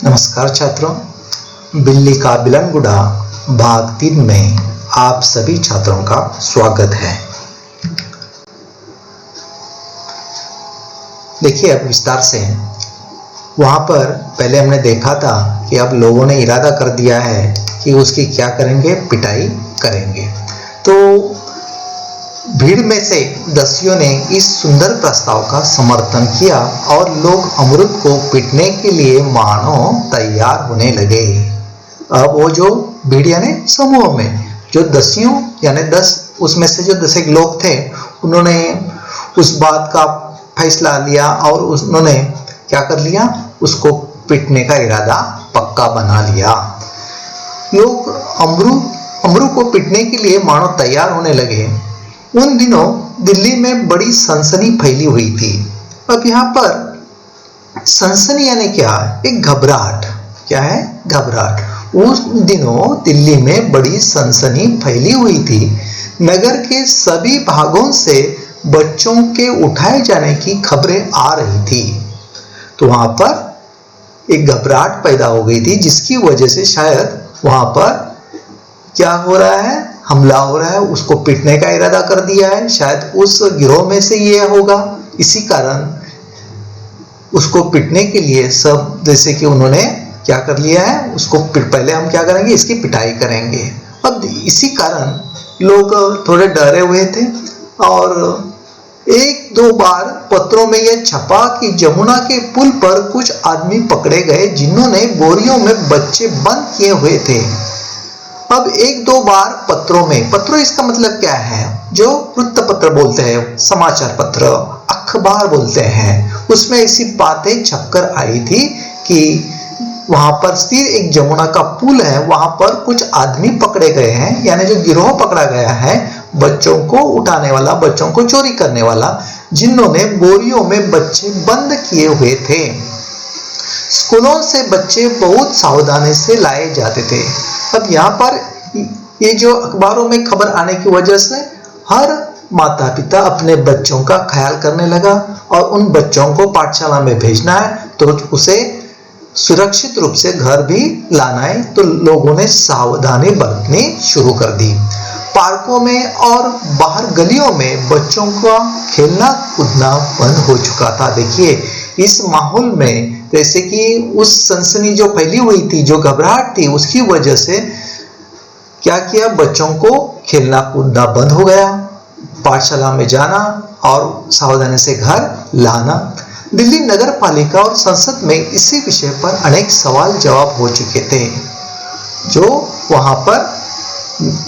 नमस्कार छात्रों, बिल्ली का बिलनगुडा भाग 3 में आप सभी छात्रों का स्वागत है। देखिए अब विस्तार से वहां पर पहले हमने देखा था कि अब लोगों ने इरादा कर दिया है कि उसकी क्या करेंगे, पिटाई करेंगे। तो भीड़ में से दस्युओं ने इस सुंदर प्रस्ताव का समर्थन किया और लोग अमृत को पीटने के लिए मानो तैयार होने लगे। अब वो जो भीड़ यानी समूह में जो दस्युओं यानी 10 उसमें से जो 10 लोग थे, उन्होंने उस बात का फैसला लिया और उन्होंने क्या कर लिया, उसको पीटने का इरादा पक्का बना लिया। लोग अमरू को पीटने के लिए मानो तैयार होने लगे। उन दिनों दिल्ली में बड़ी सनसनी फैली हुई थी। अब यहाँ पर सनसनी यानी क्या, एक घबराहट। क्या है? घबराहट। उस दिनों दिल्ली में बड़ी सनसनी फैली हुई थी। नगर के सभी भागों से बच्चों के उठाए जाने की खबरें आ रही थी। तो वहां पर एक घबराहट पैदा हो गई थी, जिसकी वजह से शायद वहां पर क्या हो रहा है, हमला हो रहा है, उसको पीटने का इरादा कर दिया है। शायद उस गिरोह में से ये होगा, इसी कारण उसको पीटने के लिए सब जैसे कि उन्होंने क्या कर लिया है, उसको पहले हम क्या करेंगे, इसकी पिटाई करेंगे। अब इसी कारण लोग थोड़े डरे हुए थे और एक दो बार पत्रों में यह छपा कि जमुना के पुल पर कुछ आदमी पकड़े गए जिन्होंने बोरियों में बच्चे बंद किए हुए थे। अब एक दो बार पत्रों इसका मतलब क्या है, जो वृत्तपत्र बोलते हैं, समाचार पत्र, अखबार बोलते हैं, उसमें ऐसी बातें छपकर आई थी कि वहां पर स्थित एक जमुना का पुल है, वहां पर कुछ आदमी पकड़े गए हैं, यानी जो गिरोह पकड़ा गया है बच्चों को उठाने वाला, बच्चों को चोरी करने वाला, जिन्होंने बोरियों में बच्चे बंद किए हुए थे। स्कूलों से बच्चे बहुत सावधानी से लाए जाते थे। अब यहाँ पर ये जो अखबारों में खबर आने की वजह से हर माता पिता अपने बच्चों का ख्याल करने लगा और उन बच्चों को पाठशाला में भेजना है तो उसे सुरक्षित रूप से घर भी लाना है, तो लोगों ने सावधानी बरतनी शुरू कर दी। पार्कों में और बाहर गलियों में बच्चों का खेलना कूदना बंद हो चुका था। देखिए इस माहौल में जैसे कि उस सनसनी जो फैली हुई थी, जो घबराहट थी, उसकी वजह से क्या किया, बच्चों को खेलना कूदना बंद हो गया, पाठशाला में जाना और सावधानी से घर लाना। दिल्ली नगर पालिका और संसद में इसी विषय पर अनेक सवाल जवाब हो चुके थे। जो वहां पर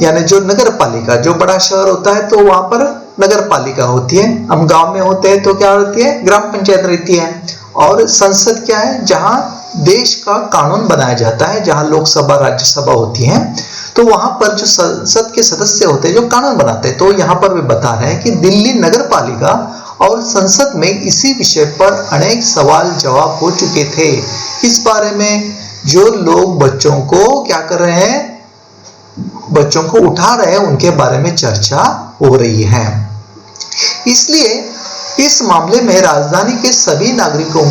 यानी जो नगर पालिका, जो बड़ा शहर होता है तो वहां पर नगर पालिका होती है, हम गांव में होते हैं तो क्या होती है, ग्राम पंचायत रहती है। और संसद क्या है, जहां देश का कानून बनाया जाता है, जहां लोकसभा राज्यसभा होती है, तो वहां पर जो संसद के सदस्य होते हैं जो कानून बनाते हैं। तो यहाँ पर वे बता रहे हैं कि दिल्ली नगर पालिका और संसद में इसी विषय पर अनेक सवाल जवाब हो चुके थे। इस बारे में जो लोग बच्चों को क्या कर रहे हैं, बच्चों को उठा रहे हैं, उनके बारे में चर्चा हो रही है। इसलिए इस मामले में राजधानी के सभी नागरिकों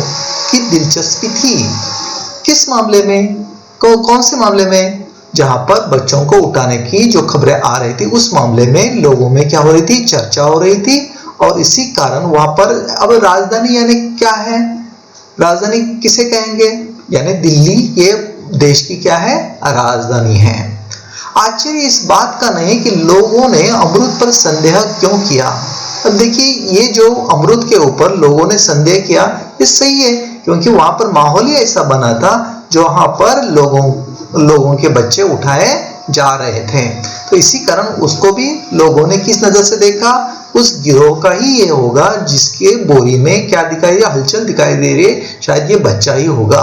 की दिलचस्पी थी। किस मामले में, कौन से मामले में, जहां पर बच्चों को उठाने की जो खबरें आ रही थी, उस मामले में लोगों में क्या हो रही थी, चर्चा हो रही थी। और इसी कारण वहां पर अब राजधानी यानी क्या है, राजधानी किसे कहेंगे, यानी दिल्ली ये देश की क्या है, राजधानी है। आश्चर्य इस बात का नहीं कि लोगों ने अमृत पर संदेह क्यों किया। अब देखिए ये जो अमृत के ऊपर लोगों ने संदेह किया, ये सही है, क्योंकि वहां पर माहौल ही ऐसा बना था जो वहां पर लोगों के बच्चे उठाए जा रहे थे। तो इसी कारण उसको भी लोगों ने किस नजर से देखा, उस गिरोह का ही ये होगा जिसके बोरी में क्या दिखाई दे, हलचल दिखाई दे रही है, शायद ये बच्चा ही होगा।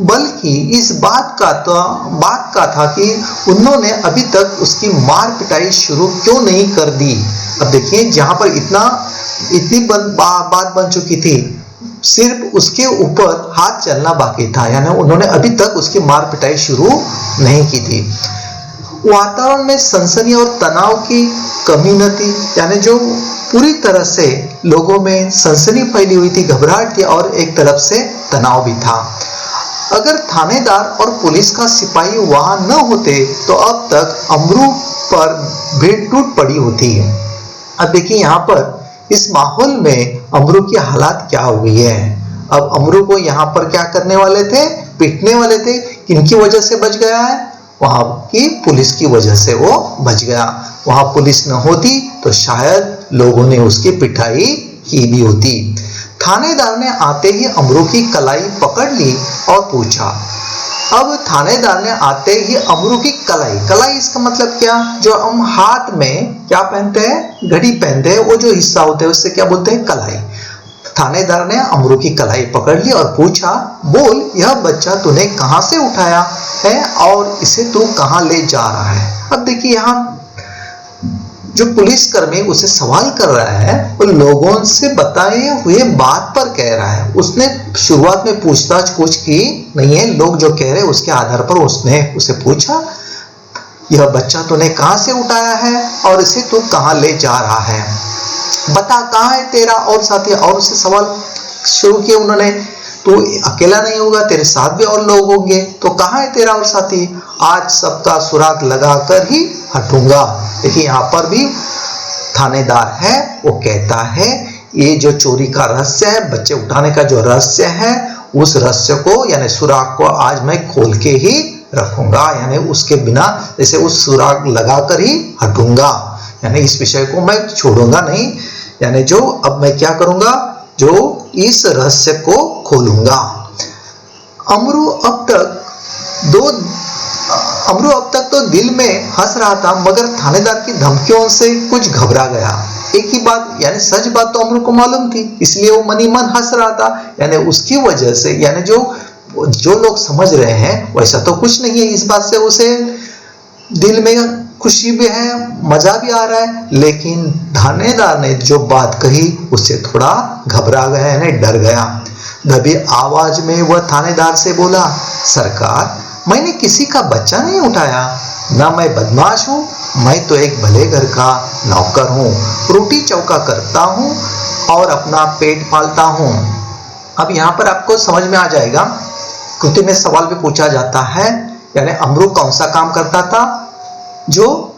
बल्कि इस बात का था कि उन्होंने अभी तक उसकी मार पिटाई शुरू क्यों नहीं कर दी। अब देखिए जहां पर इतनी बात बन चुकी थी, सिर्फ उसके ऊपर हाथ चलना बाकी था, यानी उन्होंने अभी तक उसकी मार पिटाई शुरू नहीं की थी। वातावरण में सनसनी और तनाव की कमी न थी, यानी जो पूरी तरह से लोगों में सनसनी फैली हुई थी, घबराहट थी और एक तरफ से तनाव भी था। अगर थानेदार और पुलिस का सिपाही वहां न होते तो अब तक अमरू पर भीड़ टूट पड़ी होती है। अब देखिए यहाँ पर इस माहौल में अमरू की हालात क्या हुई है। अब अमरू को यहाँ पर क्या करने वाले थे, पीटने वाले थे। किनकी वजह से बच गया है, वहां की पुलिस की वजह से वो बच गया। वहां पुलिस न होती तो शायद लोगों ने उसकी पिटाई की भी होती। थानेदार ने आते ही अमरू की कलाई पकड़ ली और पूछा। अब थानेदार ने आते ही अमरू की कलाई इसका मतलब क्या, जो हम हाथ में क्या पहनते हैं, घड़ी पहनते हैं, वो जो हिस्सा होता है उससे क्या बोलते हैं, कलाई। थानेदार ने अमरू की कलाई पकड़ ली और पूछा, बोल यह बच्चा तूने कहां से उठाया है और इसे तू कहां ले जा रहा है। अब देखिए यहाँ जो पुलिसकर्मी उसे सवाल कर रहा है वो लोगों से बताए हुए बात पर कह रहा है। उसने शुरुआत में पूछताछ कुछ की नहीं है, लोग जो कह रहे हैं उसके आधार पर उसने उसे पूछा, यह बच्चा तूने कहां से उठाया है और इसे तू कहां ले जा रहा है, बता कहां है तेरा और साथी। और उससे सवाल शुरू किया उन्होंने, तू अकेला नहीं होगा, तेरे साथ भी और लोग होंगे, तो कहां है तेरा और साथी, आज सबका सुराग लगाकर ही हटूंगा। देखिए यहाँ पर भी थानेदार है वो कहता है ये जो चोरी का रहस्य है, बच्चे उठाने का जो रहस्य है, उस रहस्य को यानी सुराग को आज मैं खोल के ही रखूंगा, यानी उसके बिना जैसे उस सुराग लगाकर ही हटूंगा, यानी इस विषय को मैं छोड़ूंगा नहीं, यानी जो अब मैं क्या करूंगा, जो इस रहस्य को खोलूंगा। अमरू अब तक तो दिल में हंस रहा था, मगर थानेदार की धमकियों से कुछ घबरा गया। एक ही बात यानी सच बात तो अमरू को मालूम थी, इसलिए वो मनी मन हंस रहा था। यानी उसकी वजह से यानी जो लोग समझ रहे हैं वैसा तो कुछ नहीं है, इस बात से उसे दिल में खुशी भी है, मजा भी आ रहा है। लेकिन थानेदार ने जो बात कही उससे थोड़ा घबरा गया, यानी डर गया। दबी आवाज में वह थानेदार से बोला, सरकार मैंने किसी का बच्चा नहीं उठाया, ना मैं बदमाश हूँ, मैं तो एक भले घर का नौकर हूँ, रोटी चौका करता हूँ और अपना पेट पालता हूँ। अब यहाँ पर आपको समझ में आ जाएगा, कृति में सवाल भी पूछा जाता है, यानी अमरू कौन सा काम करता था, जो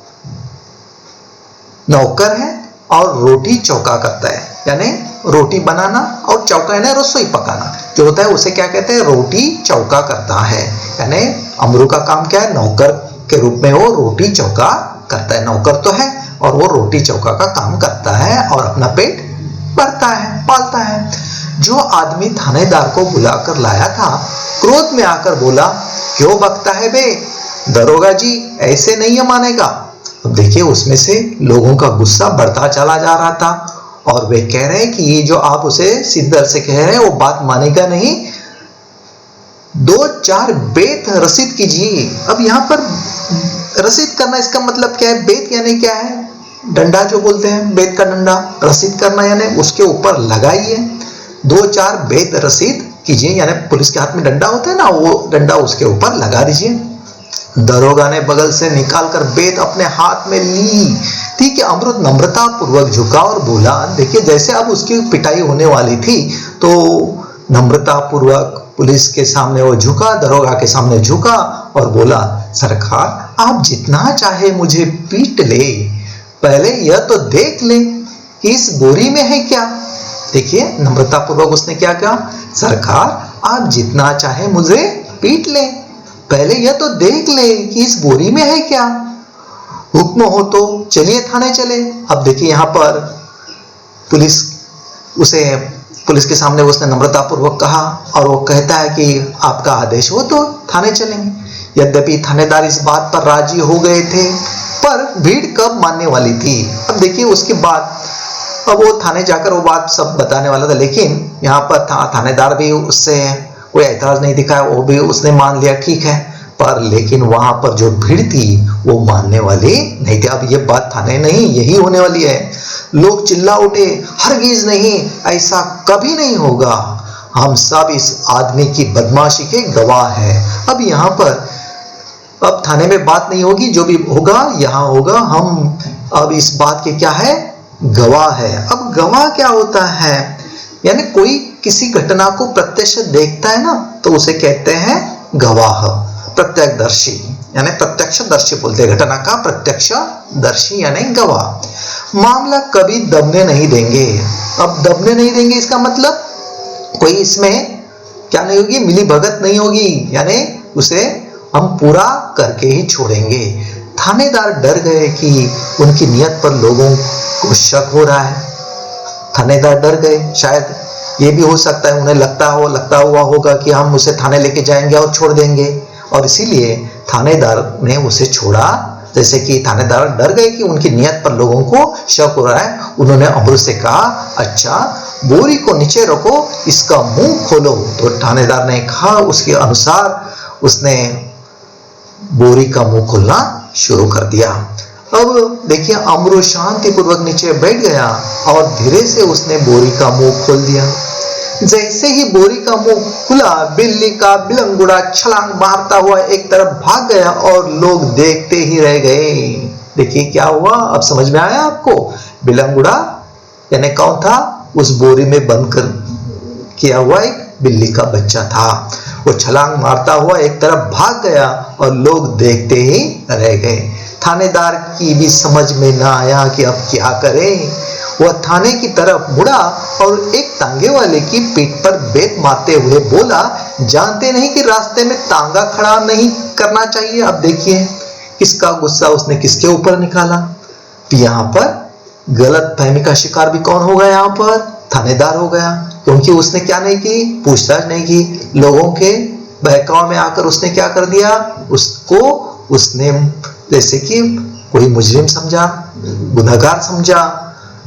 नौकर है और रोटी चौका करता है, यानी रोटी बनाना और चौका यानी रसोई पकाना जो होता है उसे क्या कहते हैं, रोटी चौका करता है। यानी अमरू का काम क्या है, नौकर के रूप में वो रोटी चौका करता है, नौकर तो है और वो रोटी चौका का काम करता है और अपना पेट भरता है, पालता है। जो आदमी थानेदार को बुलाकर लाया था क्रोध में आकर बोला, क्यों बकता है बे, दरोगा जी ऐसे नहीं मानेगा। अब देखिए उसमें से लोगों का गुस्सा बढ़ता चला जा रहा था और वे कह रहे हैं कि ये जो आप उसे सिद्धर से कह रहे हैं वो बात मानेगा नहीं, 2-4 बेत रसीद कीजिए। अब यहाँ पर रसीद करना इसका मतलब क्या है, बेत यानी क्या है, डंडा जो बोलते हैं, बेत का डंडा, रसीद करना यानी उसके ऊपर लगाइए, 2-4 बेत रसीद कीजिए, यानी पुलिस के हाथ में डंडा होता है ना, वो डंडा उसके ऊपर लगा दीजिए। दरोगा ने बगल से निकालकर बेत अपने हाथ में ली थी कि अमृत नम्रता पूर्वक झुका और बोला, देखिए जैसे अब उसकी पिटाई होने वाली थी तो नम्रता पूर्वक पुलिस के सामने वो झुका, दरोगा के सामने झुका और बोला, सरकार आप जितना चाहे मुझे पीट ले, पहले यह तो देख ले कि इस बोरी में है क्या। देखिए नम्रता पूर्वक उसने क्या कहा, सरकार आप जितना चाहे मुझे पीट ले, पहले यह तो देख ले कि इस बोरी में है क्या, हुक्म हो तो चलिए थाने चले। अब देखिए यहाँ पर पुलिस के सामने उसने नम्रता पूर्वक कहा और वो कहता है कि आपका आदेश हो तो थाने चलेंगे। यद्यपि थानेदार इस बात पर राजी हो गए थे, पर भीड़ कब मानने वाली थी। अब देखिए उसके बाद अब वो थाने जाकर वो बात सब बताने वाला था, लेकिन यहाँ पर थानेदार भी उससे कोई ऐतराज नहीं दिखाया, वो भी उसने मान लिया ठीक है, पर लेकिन वहां पर जो भीड़ थी वो मानने वाली नहीं थी। अब ये बात थाने नहीं यही होने वाली है। लोग चिल्ला उठे, हरगिज नहीं, ऐसा कभी नहीं होगा, हम सब इस आदमी की बदमाशी के गवाह हैं। अब यहाँ पर अब थाने में बात नहीं होगी, जो भी होगा यहाँ होगा, हम अब इस बात के क्या है, गवाह है। अब गवाह क्या होता है, यानी कोई किसी घटना को प्रत्यक्ष देखता है ना, तो उसे कहते हैं गवाह, प्रत्यक्षदर्शी, यानी प्रत्यक्षदर्शी बोलते हैं, घटना का प्रत्यक्षदर्शी यानी गवाह। मामला कभी दबने नहीं देंगे। अब दबने नहीं देंगे इसका मतलब कोई इसमें क्या नहीं होगी, मिली भगत नहीं होगी, यानी उसे हम पूरा करके ही छोड़ेंगे। थानेदार डर गए कि उनकी नियत पर लोगों को शक हो रहा है। थानेदार डर गए, शायद ये भी हो सकता है उन्हें लगता हुआ होगा कि हम उसे थाने लेके जाएंगे और छोड़ देंगे, और इसीलिए थानेदार ने उसे छोड़ा। जैसे कि थानेदार डर गए कि उनकी नियत पर लोगों को शक हो रहा है, उन्होंने अमरू से कहा, अच्छा बोरी को नीचे रखो, इसका मुंह खोलो। तो थानेदार ने कहा, उसके अनुसार उसने बोरी का मुंह खोलना शुरू कर दिया। अब देखिए अमरू शांतिपूर्वक नीचे बैठ गया और धीरे से उसने बोरी का मुंह खोल दिया। जैसे ही बोरी का मुंह खुला, बिल्ली का बिलंगुड़ा छलांग मारता हुआ एक तरफ भाग गया और लोग देखते ही रह गए। देखिए क्या हुआ, अब समझ में आया आपको। बिलंगुड़ा यानी कौन था, उस बोरी में बंद कर किया हुआ एक बिल्ली का बच्चा था। वो छलांग मारता हुआ एक तरफ भाग गया और लोग देखते ही रह गए। थानेदार की भी समझ में ना आया कि अब क्या करें। वह थाने की तरफ मुड़ा और एक तांगे वाले की पीठ पर बेत मारते हुए बोला, जानते नहीं कि रास्ते में तांगा खड़ा नहीं करना चाहिए। अब देखिए किसका गुस्सा उसने किसके ऊपर निकाला। यहाँ पर गलत फहमी का शिकार भी कौन हो गया, यहाँ पर थानेदार हो गया, क्योंकि उसने क्या नहीं की, पूछताछ नहीं की। लोगों के बहकाव में आकर उसने क्या कर दिया, उसको उसने जैसे कि कोई मुजरिम समझा, गुनहगार समझा,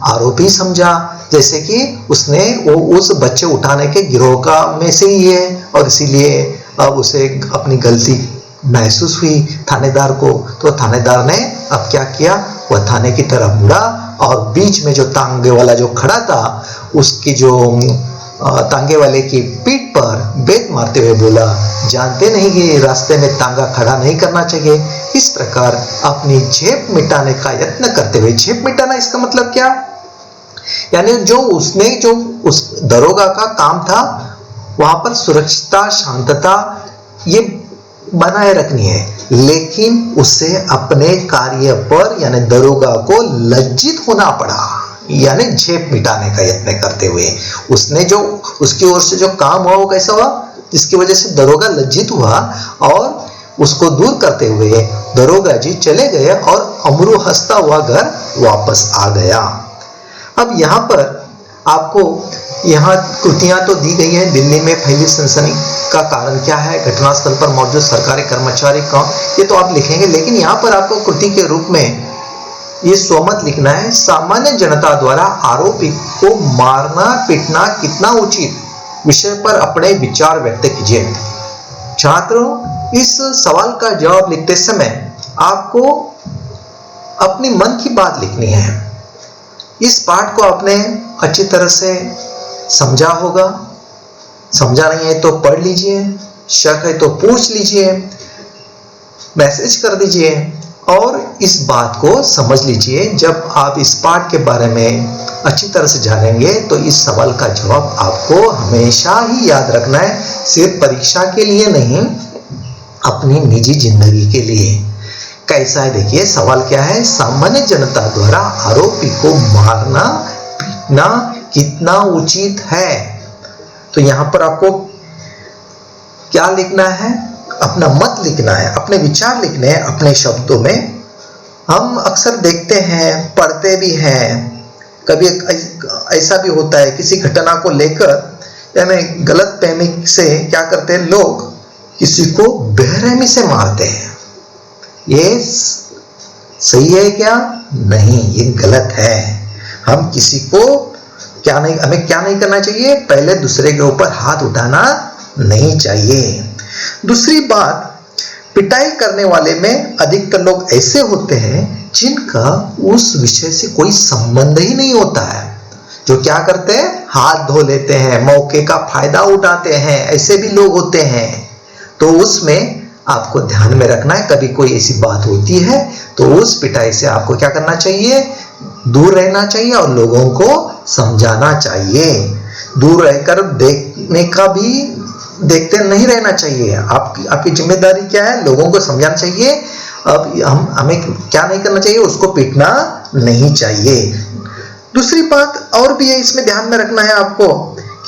आरोपी समझा, जैसे कि उसने वो उस बच्चे उठाने के गिरोह का में से ही है, और इसीलिए अब उसे अपनी गलती महसूस हुई थानेदार को। तो थानेदार ने अब क्या किया, वह थाने की तरफ मुड़ा और बीच में जो तांगे वाला जो खड़ा था, उसकी जो तांगे वाले की पीठ पर बेत मारते हुए बोला, जानते नहीं कि रास्ते में तांगा खड़ा नहीं करना चाहिए। इस प्रकार अपनी झेप मिटाने का यत्न करते हुए, झेप मिटाना इसका मतलब क्या, यानी जो उस दरोगा का काम था वहां पर सुरक्षितता, शांतता ये बनाए रखनी है, लेकिन उसे अपने कार्य पर यानी दरोगा को लज्जित होना पड़ा। यानी झेप मिटाने का यत्न करते हुए उसने जो उसकी ओर से जो काम हुआ वो कैसा हुआ, जिसकी वजह से दरोगा लज्जित हुआ, और उसको दूर करते हुए दरोगा जी चले गए और अमरू हंसता हुआ घर वापस आ गया। अब यहाँ पर आपको यहाँ कृतियां तो दी गई है। दिल्ली में फैली सनसनी का कारण क्या है, घटनास्थल पर मौजूद सरकारी कर्मचारी का, ये तो आप लिखेंगे, लेकिन यहाँ पर आपको कृति के रूप में ये स्वमत लिखना है। सामान्य जनता द्वारा आरोपी को मारना पीटना कितना उचित, विषय पर अपने विचार व्यक्त कीजिए। छात्रों, इस सवाल का जवाब लिखते समय आपको अपनी मन की बात लिखनी है। इस पाठ को आपने अच्छी तरह से समझा होगा, समझा नहीं है तो पढ़ लीजिए, शक है तो पूछ लीजिए, मैसेज कर दीजिए और इस बात को समझ लीजिए। जब आप इस पाठ के बारे में अच्छी तरह से जानेंगे तो इस सवाल का जवाब आपको हमेशा ही याद रखना है, सिर्फ परीक्षा के लिए नहीं, अपनी निजी जिंदगी के लिए। कैसा है देखिए, सवाल क्या है, सामान्य जनता द्वारा आरोपी को मारना पीटना कितना उचित है। तो यहां पर आपको क्या लिखना है, अपना मत लिखना है, अपने विचार लिखने हैं अपने शब्दों में। हम अक्सर देखते हैं, पढ़ते भी हैं, कभी ऐसा भी होता है किसी घटना को लेकर यानी गलत फहमी से क्या करते हैं लोग, किसी को बेरहमी से मारते हैं। ये सही है क्या? नहीं, ये गलत है। हम किसी को हमें क्या नहीं करना चाहिए, पहले दूसरे के ऊपर हाथ उठाना नहीं चाहिए। दूसरी बात, पिटाई करने वाले में अधिकतर लोग ऐसे होते हैं जिनका उस विषय से कोई संबंध ही नहीं होता है, जो क्या करते हैं, हाथ धो लेते हैं, मौके का फायदा उठाते हैं, ऐसे भी लोग होते हैं। तो उसमें आपको ध्यान में रखना है, कभी कोई ऐसी बात होती है तो उस पिटाई से आपको क्या करना चाहिए, दूर रहना चाहिए और लोगों को समझाना चाहिए। दूर रहकर देखने का भी देखते नहीं रहना चाहिए। आपकी जिम्मेदारी क्या है? लोगों को समझाना चाहिए। अब हमें क्या नहीं करना चाहिए? उसको पीटना नहीं चाहिए। दूसरी बात और भी है, इसमें ध्यान में रखना है आपको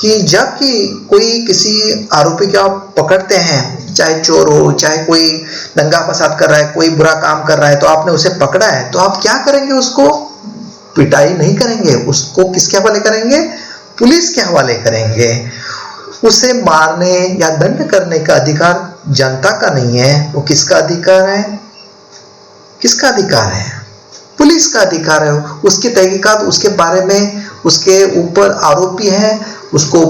कि जब कि कोई किसी आरोपी को आप पकड़ते हैं, चाहे चोर हो, चाहे कोई दंगा फसाद कर रहा है, कोई बुरा काम कर रहा है, तो आपने उसे पकड़ा है, तो आप क्या करेंगे? उसको पिटाई नहीं करेंगे, उसको किसके हवाले करेंगे? पुलिस के हवाले करेंगे। उसे मारने या दंड करने का अधिकार जनता का नहीं है, वो किसका अधिकार है? किसका अधिकार है? पुलिस का अधिकार है। उसकी तहकीकात, उसके बारे में, उसके ऊपर आरोपी है, उसको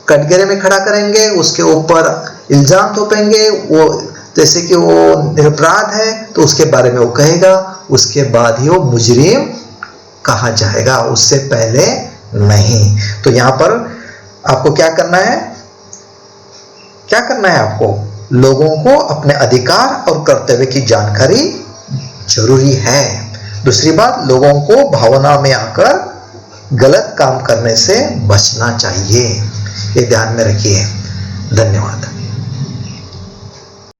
कटघरे में खड़ा करेंगे, उसके ऊपर इल्जाम थोपेंगे, वो जैसे कि वो निरपराध है तो उसके बारे में वो कहेगा, उसके बाद ही वो मुजरिम कहा जाएगा, उससे पहले नहीं। तो यहां पर आपको क्या करना है? क्या करना है आपको? लोगों को अपने अधिकार और कर्तव्य की जानकारी जरूरी है। दूसरी बात, लोगों को भावना में आकर गलत काम करने से बचना चाहिए। ये ध्यान में रखिए। धन्यवाद।